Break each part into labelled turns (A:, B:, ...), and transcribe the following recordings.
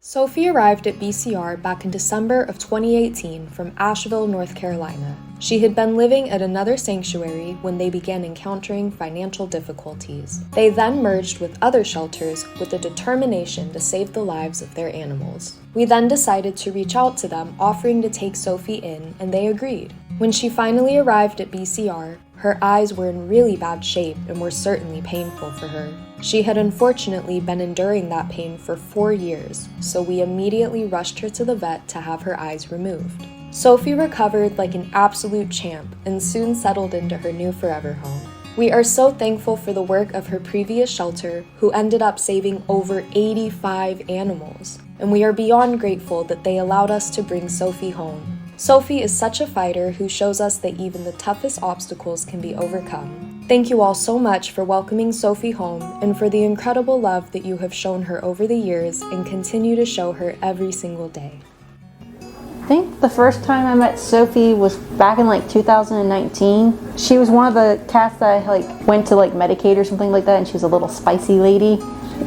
A: Sophie arrived at BCR back in December of 2018 from Asheville, North Carolina. She had been living at another sanctuary when they began encountering financial difficulties. They then merged with other shelters with the determination to save the lives of their animals. We then decided to reach out to them, offering to take Sophie in, and they agreed. When she finally arrived at BCR, her eyes were in really bad shape and were certainly painful for her. She had unfortunately been enduring that pain for 4 years, so we immediately rushed her to the vet to have her eyes removed. Sophie recovered like an absolute champ and soon settled into her new forever home. We are so thankful for the work of her previous shelter, who ended up saving over 85 animals, and we are beyond grateful that they allowed us to bring Sophie home. Sophie is such a fighter who shows us that even the toughest obstacles can be overcome. Thank you all so much for welcoming Sophie home and for the incredible love that you have shown her over the years and continue to show her every single day.
B: I think the first time I met Sophie was back in 2019. She was one of the cats that I went to medicate or something like that, and she was a little spicy lady.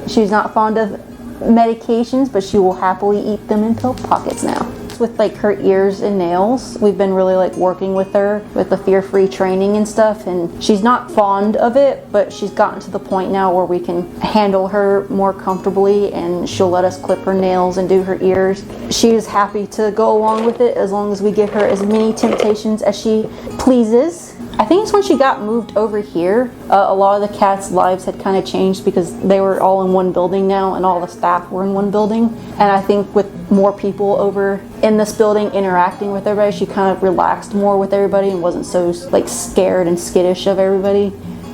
B: She's not fond of medications, but she will happily eat them in pill pockets now. With her ears and nails, we've been really working with her with the fear-free training and stuff, and she's not fond of it, but she's gotten to the point now where we can handle her more comfortably, and she'll let us clip her nails and do her ears. She is happy to go along with it as long as we give her as many temptations as she pleases. I think it's when she got moved over here, a lot of the cats' lives had kind of changed because they were all in one building now and all the staff were in one building. And I think with more people over in this building interacting with everybody, she kind of relaxed more with everybody and wasn't so scared and skittish of everybody.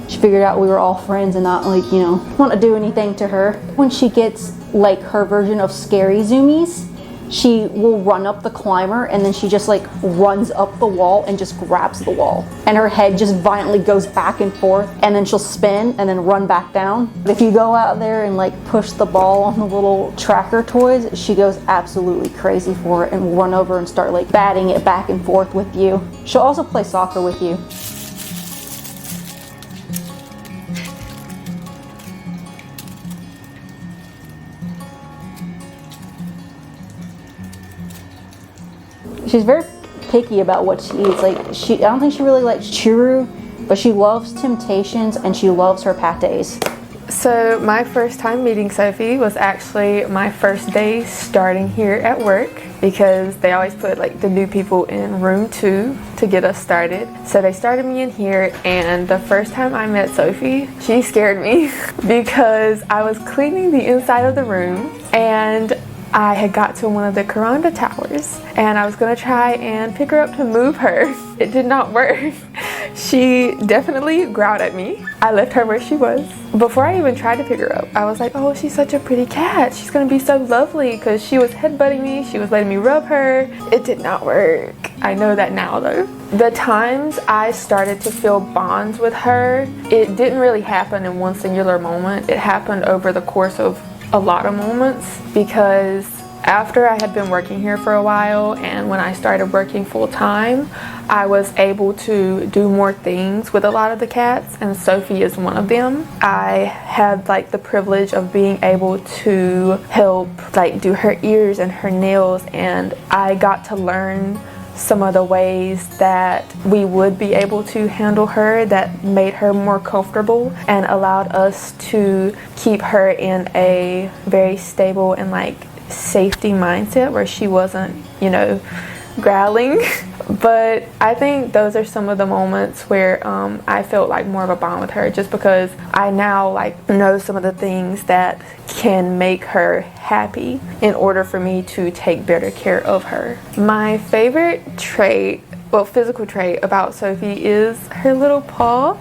B: She figured out we were all friends and not want to do anything to her. When she gets her version of scary zoomies, she will run up the climber and then she just runs up the wall and just grabs the wall. And her head just violently goes back and forth, and then she'll spin and then run back down. If you go out there and push the ball on the little tracker toys, she goes absolutely crazy for it and will run over and start batting it back and forth with you. She'll also play soccer with you. She's very picky about what she eats. I don't think she really likes churro, but she loves Temptations and she loves her pates.
C: So my first time meeting Sophie was actually my first day starting here at work, because they always put the new people in room 2 to get us started. So they started me in here, and the first time I met Sophie, she scared me because I was cleaning the inside of the room and I had got to one of the Karanda towers and I was gonna try and pick her up to move her. It did not work. She definitely growled at me. I left her where she was. Before I even tried to pick her up, I was like, oh, she's such a pretty cat. She's gonna be so lovely, because she was headbutting me. She was letting me rub her. It did not work. I know that now though. The times I started to feel bonds with her, it didn't really happen in one singular moment. It happened over the course of a lot of moments, because after I had been working here for a while and when I started working full-time, I was able to do more things with a lot of the cats, and Sophie is one of them. I had the privilege of being able to help do her ears and her nails, and I got to learn some of the ways that we would be able to handle her that made her more comfortable and allowed us to keep her in a very stable and safety mindset where she wasn't, growling. But I think those are some of the moments where I felt more of a bond with her, just because I now know some of the things that can make her happy in order for me to take better care of her. My favorite trait, physical trait about Sophie is her little paw.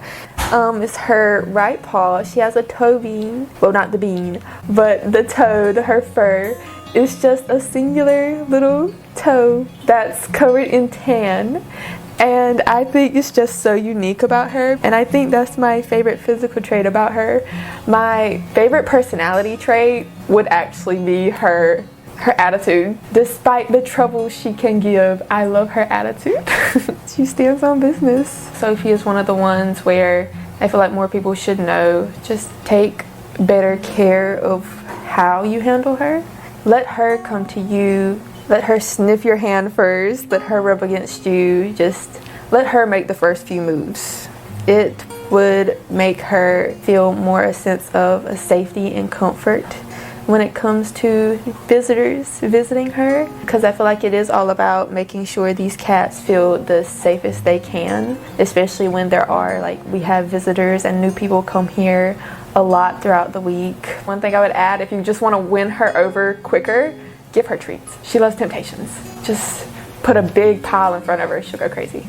C: It's her right paw. She has a toe bean. Well, not the bean, but the toe, her fur. It's just a singular little toe that's covered in tan, and I think it's just so unique about her, and I think that's my favorite physical trait about her. My favorite personality trait would actually be her attitude. Despite the trouble she can give, I love her attitude. She stands on business. Sophie is one of the ones where I feel more people should know, just take better care of how you handle her. let her come to you. Let her sniff your hand first. Let her rub against you. Just let her make the first few moves. It would make her feel more a sense of safety and comfort when it comes to visitors visiting her, because I feel like it is all about making sure these cats feel the safest they can, especially when we have visitors and new people come here a lot throughout the week. One thing I would add, if you just want to win her over quicker, give her treats. She loves temptations. Just put a big pile in front of her, she'll go crazy.